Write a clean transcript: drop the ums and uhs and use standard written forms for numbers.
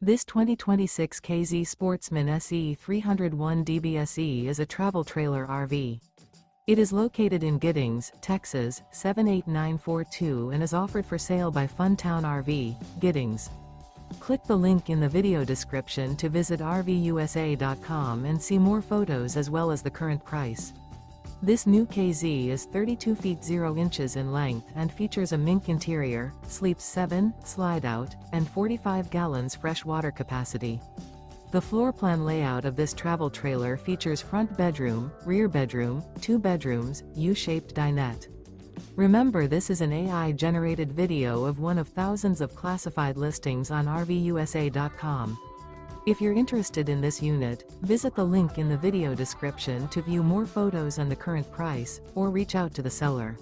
This 2026 K-Z Sportsmen SE 301 DBSE is a travel trailer RV. It is located in Giddings, Texas, 78942 and is offered for sale by Funtown RV, Giddings. Click the link in the video description to visit RVUSA.com and see more photos as well as the current price. This new K-Z is 32 feet 0 inches in length and features a MINK interior, sleeps 7, slide-out, and 45 gallons fresh water capacity. The floor plan layout of this travel trailer features front bedroom, rear bedroom, 2 bedrooms, U-shaped dinette. Remember, this is an AI-generated video of one of thousands of classified listings on RVUSA.com. If you're interested in this unit, visit the link in the video description to view more photos and the current price, or reach out to the seller.